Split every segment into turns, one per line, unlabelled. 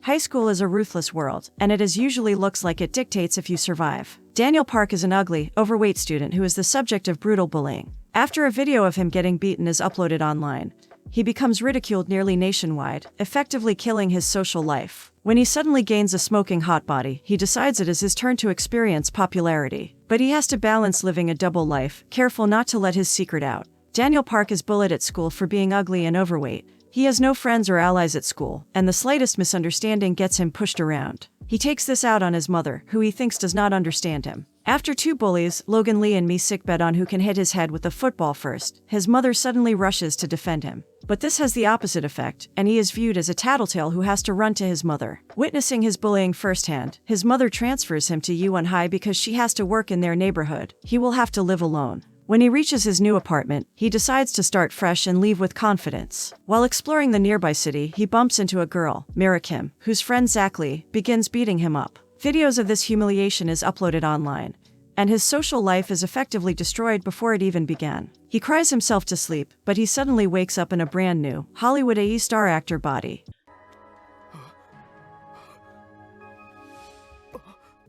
High school is a ruthless world, and it usually looks like it dictates if you survive. Daniel Park is an ugly, overweight student who is the subject of brutal bullying. After a video of him getting beaten is uploaded online, he becomes ridiculed nearly nationwide, effectively killing his social life. When he suddenly gains a smoking hot body, he decides it is his turn to experience popularity. But he has to balance living a double life, careful not to let his secret out. Daniel Park is bullied at school for being ugly and overweight. He has no friends or allies at school, and the slightest misunderstanding gets him pushed around. He takes this out on his mother, who he thinks does not understand him. After two bullies, Logan Lee and Me sickbed on who can hit his head with a football first, his mother suddenly rushes to defend him. But this has the opposite effect, and he is viewed as a tattletale who has to run to his mother. Witnessing his bullying firsthand, his mother transfers him to U1 High because she has to work in their neighborhood. He will have to live alone. When he reaches his new apartment, he decides to start fresh and leave with confidence. While exploring the nearby city, he bumps into a girl, Mira Kim, whose friend Zach Lee begins beating him up. Videos of this humiliation is uploaded online, and his social life is effectively destroyed before it even began. He cries himself to sleep, but he suddenly wakes up in a brand new, Hollywood A-star actor body.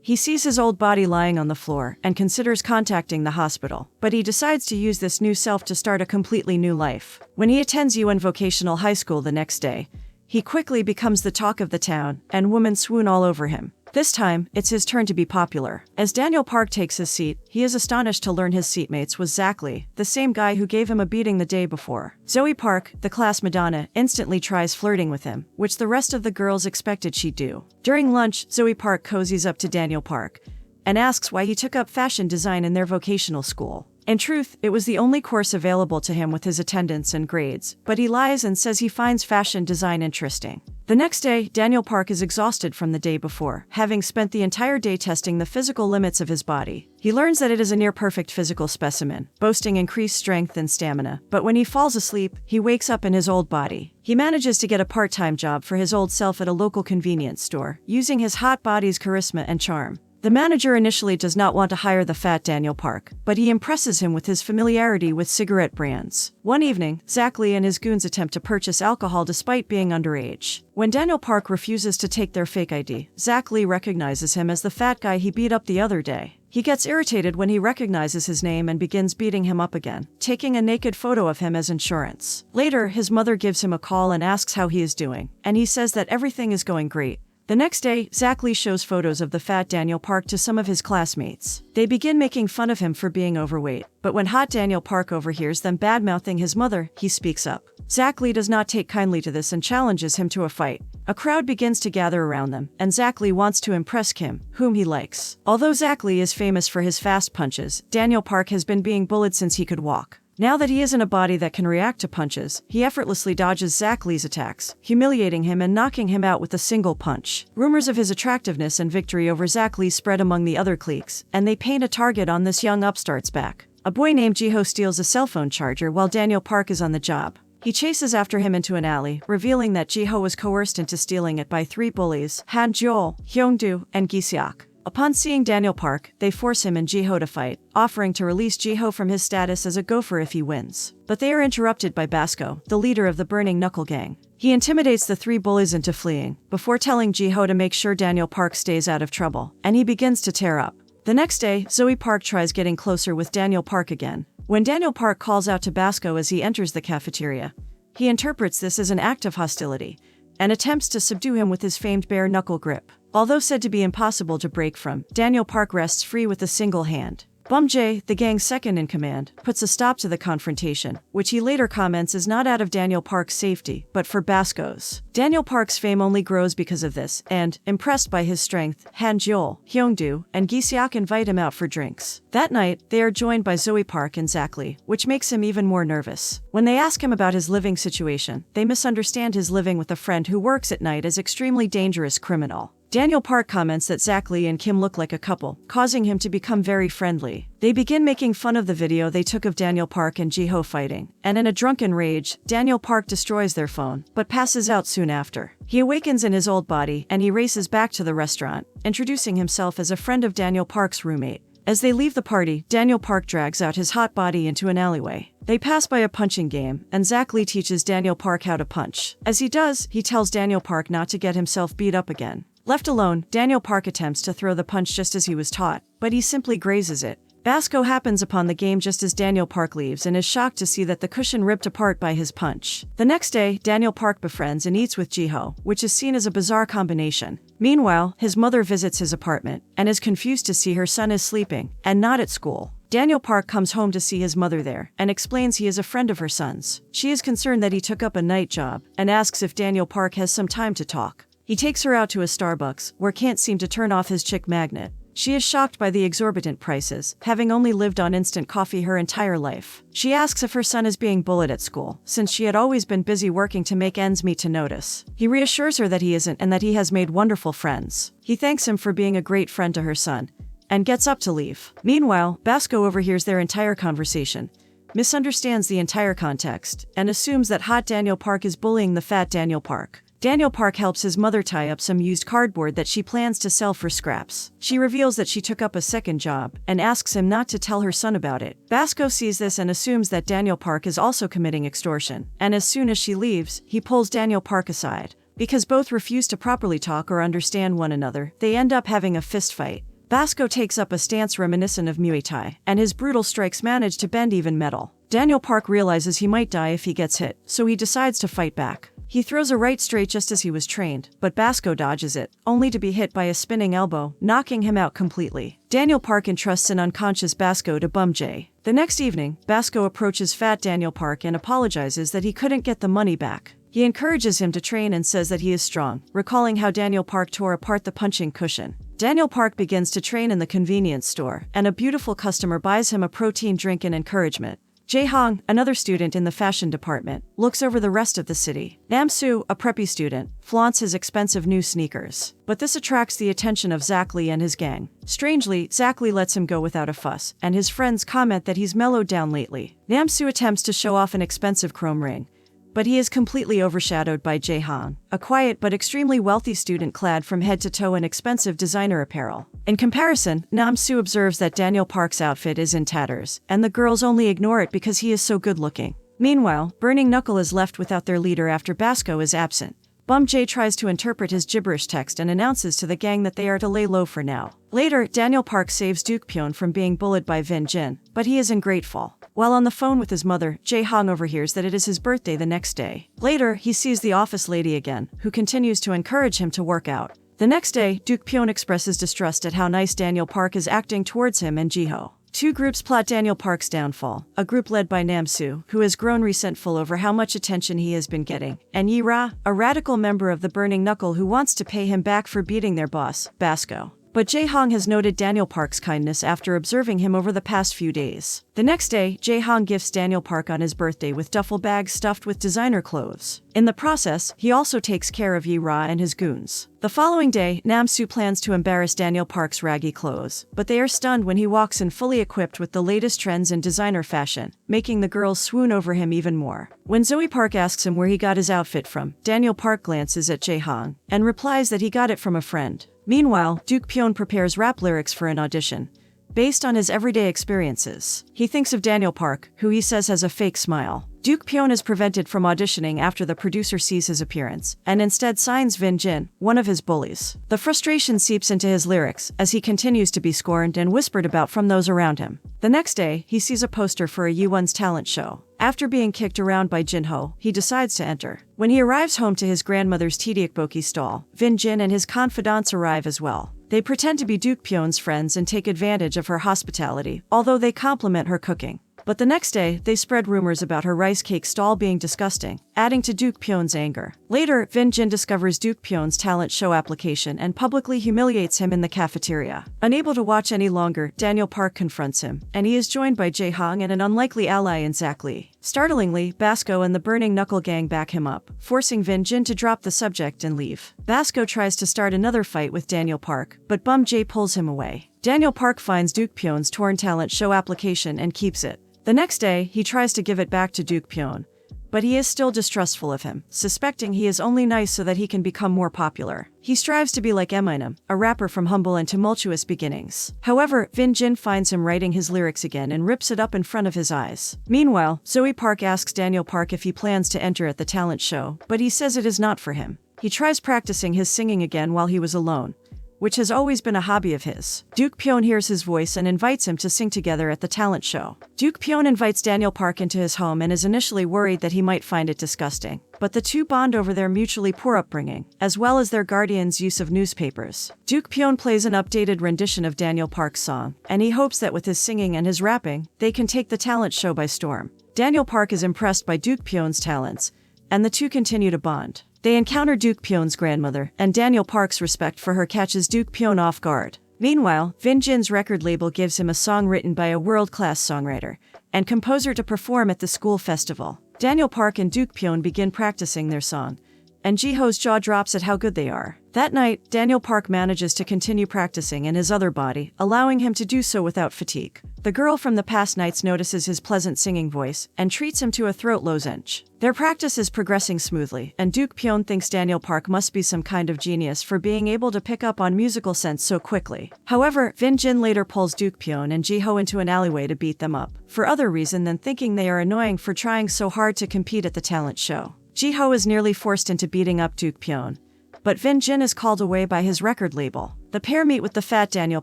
He sees his old body lying on the floor and considers contacting the hospital, but he decides to use this new self to start a completely new life. When he attends UN Vocational High School the next day, he quickly becomes the talk of the town, and women swoon all over him. This time, it's his turn to be popular. As Daniel Park takes his seat, he is astonished to learn his seatmates was Zach Lee, the same guy who gave him a beating the day before. Zoe Park, the class Madonna, instantly tries flirting with him, which the rest of the girls expected she'd do. During lunch, Zoe Park cozies up to Daniel Park and asks why he took up fashion design in their vocational school. In truth, it was the only course available to him with his attendance and grades, but he lies and says he finds fashion design interesting. The next day, Daniel Park is exhausted from the day before, having spent the entire day testing the physical limits of his body. He learns that it is a near-perfect physical specimen, boasting increased strength and stamina, but when he falls asleep, he wakes up in his old body. He manages to get a part-time job for his old self at a local convenience store, using his hot body's charisma and charm. The manager initially does not want to hire the fat Daniel Park, but he impresses him with his familiarity with cigarette brands. One evening, Zach Lee and his goons attempt to purchase alcohol despite being underage. When Daniel Park refuses to take their fake ID, Zach Lee recognizes him as the fat guy he beat up the other day. He gets irritated when he recognizes his name and begins beating him up again, taking a naked photo of him as insurance. Later, his mother gives him a call and asks how he is doing, and he says that everything is going great. The next day, Zach Lee shows photos of the fat Daniel Park to some of his classmates. They begin making fun of him for being overweight, but when hot Daniel Park overhears them bad-mouthing his mother, he speaks up. Zach Lee does not take kindly to this and challenges him to a fight. A crowd begins to gather around them, and Zach Lee wants to impress Kim, whom he likes. Although Zach Lee is famous for his fast punches, Daniel Park has been being bullied since he could walk. Now that he is in a body that can react to punches, he effortlessly dodges Zach Lee's attacks, humiliating him and knocking him out with a single punch. Rumors of his attractiveness and victory over Zach Lee spread among the other cliques, and they paint a target on this young upstart's back. A boy named Jiho steals a cell phone charger while Daniel Park is on the job. He chases after him into an alley, revealing that Jiho was coerced into stealing it by three bullies, Han Jeol, Hyungdu, and Giseok. Upon seeing Daniel Park, they force him and Jiho to fight, offering to release Jiho from his status as a gopher if he wins. But they are interrupted by Basco, the leader of the Burning Knuckle Gang. He intimidates the three bullies into fleeing, before telling Jiho to make sure Daniel Park stays out of trouble, and he begins to tear up. The next day, Zoe Park tries getting closer with Daniel Park again. When Daniel Park calls out to Basco as he enters the cafeteria, he interprets this as an act of hostility, and attempts to subdue him with his famed bare knuckle grip. Although said to be impossible to break from, Daniel Park wrests free with a single hand. Bum Jae, the gang's second in command, puts a stop to the confrontation, which he later comments is not out of Daniel Park's safety, but for Basco's. Daniel Park's fame only grows because of this, and, impressed by his strength, Han Jeol, Hyungdu, and Giseok invite him out for drinks. That night, they are joined by Zoe Park and Zach Lee, which makes him even more nervous. When they ask him about his living situation, they misunderstand his living with a friend who works at night as extremely dangerous criminal. Daniel Park comments that Zach Lee and Kim look like a couple, causing him to become very friendly. They begin making fun of the video they took of Daniel Park and Jiho fighting, and in a drunken rage, Daniel Park destroys their phone, but passes out soon after. He awakens in his old body, and he races back to the restaurant, introducing himself as a friend of Daniel Park's roommate. As they leave the party, Daniel Park drags out his hot body into an alleyway. They pass by a punching game, and Zach Lee teaches Daniel Park how to punch. As he does, he tells Daniel Park not to get himself beat up again. Left alone, Daniel Park attempts to throw the punch just as he was taught, but he simply grazes it. Basco happens upon the game just as Daniel Park leaves and is shocked to see that the cushion ripped apart by his punch. The next day, Daniel Park befriends and eats with Jiho, which is seen as a bizarre combination. Meanwhile, his mother visits his apartment and is confused to see her son is sleeping and not at school. Daniel Park comes home to see his mother there and explains he is a friend of her son's. She is concerned that he took up a night job and asks if Daniel Park has some time to talk. He takes her out to a Starbucks, where can't seem to turn off his chick magnet. She is shocked by the exorbitant prices, having only lived on instant coffee her entire life. She asks if her son is being bullied at school, since she had always been busy working to make ends meet to notice. He reassures her that he isn't and that he has made wonderful friends. He thanks him for being a great friend to her son, and gets up to leave. Meanwhile, Basco overhears their entire conversation, misunderstands the entire context, and assumes that hot Daniel Park is bullying the fat Daniel Park. Daniel Park helps his mother tie up some used cardboard that she plans to sell for scraps. She reveals that she took up a second job and asks him not to tell her son about it. Basco sees this and assumes that Daniel Park is also committing extortion, and as soon as she leaves, he pulls Daniel Park aside. Because both refuse to properly talk or understand one another, they end up having a fist fight. Basco takes up a stance reminiscent of Muay Thai, and his brutal strikes manage to bend even metal. Daniel Park realizes he might die if he gets hit, so he decides to fight back. He throws a right straight just as he was trained, but Basco dodges it, only to be hit by a spinning elbow, knocking him out completely. Daniel Park entrusts an unconscious Basco to Bum J. The next evening, Basco approaches fat Daniel Park and apologizes that he couldn't get the money back. He encourages him to train and says that he is strong, recalling how Daniel Park tore apart the punching cushion. Daniel Park begins to train in the convenience store, and a beautiful customer buys him a protein drink in encouragement. Jae Hong, another student in the fashion department, looks over the rest of the city. Nam Soo, a preppy student, flaunts his expensive new sneakers. But this attracts the attention of Zach Lee and his gang. Strangely, Zach Lee lets him go without a fuss, and his friends comment that he's mellowed down lately. Nam Soo attempts to show off an expensive chrome ring, but he is completely overshadowed by Jae Hong, a quiet but extremely wealthy student clad from head to toe in expensive designer apparel. In comparison, Nam Soo observes that Daniel Park's outfit is in tatters, and the girls only ignore it because he is so good-looking. Meanwhile, Burning Knuckle is left without their leader after Basco is absent. Bum J tries to interpret his gibberish text and announces to the gang that they are to lay low for now. Later, Daniel Park saves Duke Pyeon from being bullied by Vin Jin, but he is ungrateful. While on the phone with his mother, Jae Hong overhears that it is his birthday the next day. Later, he sees the office lady again, who continues to encourage him to work out. The next day, Duke Pyeon expresses distrust at how nice Daniel Park is acting towards him and Jiho. Two groups plot Daniel Park's downfall, a group led by Nam Soo, who has grown resentful over how much attention he has been getting, and Yi Ra, a radical member of the Burning Knuckle who wants to pay him back for beating their boss, Basco. But Jae Hong has noted Daniel Park's kindness after observing him over the past few days. The next day, Jae Hong gifts Daniel Park on his birthday with duffel bags stuffed with designer clothes. In the process, he also takes care of Yi Ra and his goons. The following day, Nam Soo plans to embarrass Daniel Park's raggy clothes, but they are stunned when he walks in fully equipped with the latest trends in designer fashion, making the girls swoon over him even more. When Zoe Park asks him where he got his outfit from, Daniel Park glances at Jae Hong and replies that he got it from a friend. Meanwhile, Duke Pyeon prepares rap lyrics for an audition, based on his everyday experiences. He thinks of Daniel Park, who he says has a fake smile. Duke Pyeon is prevented from auditioning after the producer sees his appearance, and instead signs Vin Jin, one of his bullies. The frustration seeps into his lyrics, as he continues to be scorned and whispered about from those around him. The next day, he sees a poster for a Yuwon's talent show. After being kicked around by Jinho, he decides to enter. When he arrives home to his grandmother's tteokbokki stall, Vin Jin and his confidants arrive as well. They pretend to be Duke Pyeon's friends and take advantage of her hospitality, although they compliment her cooking. But the next day, they spread rumors about her rice cake stall being disgusting, adding to Duke Pyeon's anger. Later, Vin Jin discovers Duke Pyeon's talent show application and publicly humiliates him in the cafeteria. Unable to watch any longer, Daniel Park confronts him, and he is joined by Jae Hong and an unlikely ally in Zach Lee. Startlingly, Basco and the Burning Knuckle gang back him up, forcing Vin Jin to drop the subject and leave. Basco tries to start another fight with Daniel Park, but Bum J pulls him away. Daniel Park finds Duke Pyeon's torn talent show application and keeps it. The next day, he tries to give it back to Duke Pyeon, but he is still distrustful of him, suspecting he is only nice so that he can become more popular. He strives to be like Eminem, a rapper from humble and tumultuous beginnings. However, Vin Jin finds him writing his lyrics again and rips it up in front of his eyes. Meanwhile, Zoe Park asks Daniel Park if he plans to enter at the talent show, but he says it is not for him. He tries practicing his singing again while he was alone, which has always been a hobby of his. Duke Pyeon hears his voice and invites him to sing together at the talent show. Duke Pyeon invites Daniel Park into his home and is initially worried that he might find it disgusting. But the two bond over their mutually poor upbringing, as well as their guardian's use of newspapers. Duke Pyeon plays an updated rendition of Daniel Park's song, and he hopes that with his singing and his rapping, they can take the talent show by storm. Daniel Park is impressed by Duke Pyeon's talents, and the two continue to bond. They encounter Duke Pyeon's grandmother, and Daniel Park's respect for her catches Duke Pyeon off guard. Meanwhile, Vin Jin's record label gives him a song written by a world-class songwriter and composer to perform at the school festival. Daniel Park and Duke Pyeon begin practicing their song, and Jiho's jaw drops at how good they are. That night, Daniel Park manages to continue practicing in his other body, allowing him to do so without fatigue. The girl from the past nights notices his pleasant singing voice and treats him to a throat lozenge. Their practice is progressing smoothly, and Duke Pyeon thinks Daniel Park must be some kind of genius for being able to pick up on musical sense so quickly. However, Vin Jin later pulls Duke Pyeon and Jiho into an alleyway to beat them up, for other reason than thinking they are annoying for trying so hard to compete at the talent show. Jiho is nearly forced into beating up Duke Pyeon, but Vin Jin is called away by his record label. The pair meet with the fat Daniel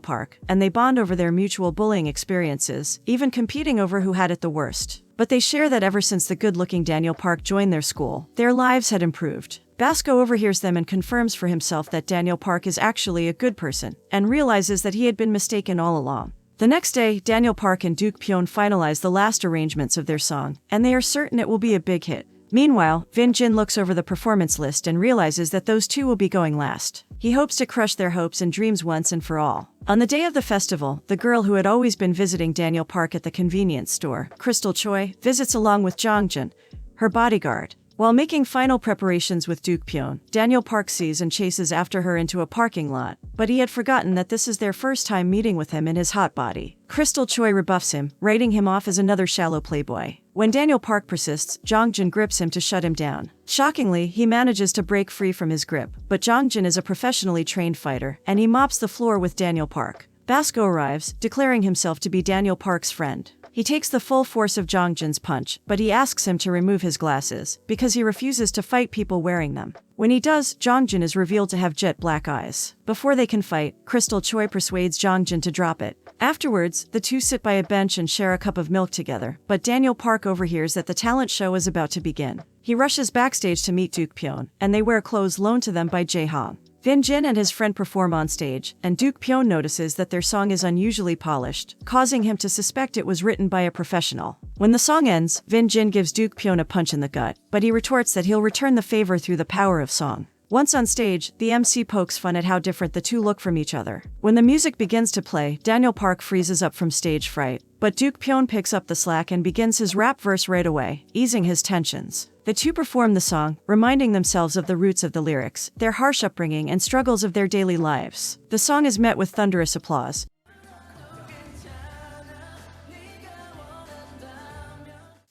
Park, and they bond over their mutual bullying experiences, even competing over who had it the worst. But they share that ever since the good-looking Daniel Park joined their school, their lives had improved. Basco overhears them and confirms for himself that Daniel Park is actually a good person, and realizes that he had been mistaken all along. The next day, Daniel Park and Duke Pyeon finalize the last arrangements of their song, and they are certain it will be a big hit. Meanwhile, Vin Jin looks over the performance list and realizes that those two will be going last. He hopes to crush their hopes and dreams once and for all. On the day of the festival, the girl who had always been visiting Daniel Park at the convenience store, Crystal Choi, visits along with Jongjin, her bodyguard. While making final preparations with Duke Pyeon, Daniel Park sees and chases after her into a parking lot, but he had forgotten that this is their first time meeting with him in his hot body. Crystal Choi rebuffs him, writing him off as another shallow playboy. When Daniel Park persists, Jongjin grips him to shut him down. Shockingly, he manages to break free from his grip, but Jongjin is a professionally trained fighter, and he mops the floor with Daniel Park. Basco arrives, declaring himself to be Daniel Park's friend. He takes the full force of Jongjin's punch, but he asks him to remove his glasses, because he refuses to fight people wearing them. When he does, Jongjin is revealed to have jet black eyes. Before they can fight, Crystal Choi persuades Jongjin to drop it. Afterwards, the two sit by a bench and share a cup of milk together, but Daniel Park overhears that the talent show is about to begin. He rushes backstage to meet Duke Pyeon, and they wear clothes loaned to them by Jae-hong. Vin Jin and his friend perform on stage, and Duke Pyeon notices that their song is unusually polished, causing him to suspect it was written by a professional. When the song ends, Vin Jin gives Duke Pyeon a punch in the gut, but he retorts that he'll return the favor through the power of song. Once on stage, the MC pokes fun at how different the two look from each other. When the music begins to play, Daniel Park freezes up from stage fright, but Duke Pyeon picks up the slack and begins his rap verse right away, easing his tensions. The two perform the song, reminding themselves of the roots of the lyrics, their harsh upbringing and struggles of their daily lives. The song is met with thunderous applause,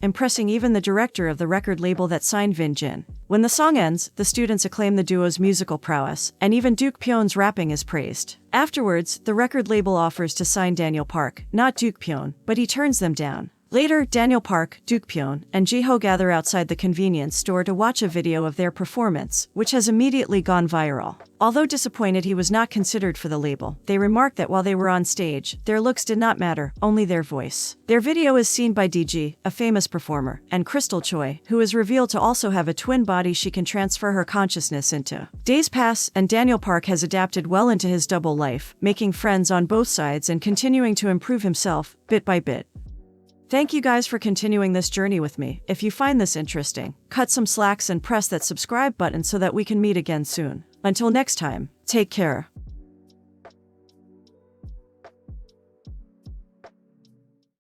impressing even the director of the record label that signed Vin Jin. When the song ends, the students acclaim the duo's musical prowess, and even Duke Pyeon's rapping is praised. Afterwards, the record label offers to sign Daniel Park, not Duke Pyeon, but he turns them down. Later, Daniel Park, Duke Pyeon, and Jiho gather outside the convenience store to watch a video of their performance, which has immediately gone viral. Although disappointed he was not considered for the label, they remark that while they were on stage, their looks did not matter, only their voice. Their video is seen by DG, a famous performer, and Crystal Choi, who is revealed to also have a twin body she can transfer her consciousness into. Days pass, and Daniel Park has adapted well into his double life, making friends on both sides and continuing to improve himself, bit by bit. Thank you guys for continuing this journey with me. If you find this interesting, cut some slacks and press that subscribe button so that we can meet again soon. Until next time, take care.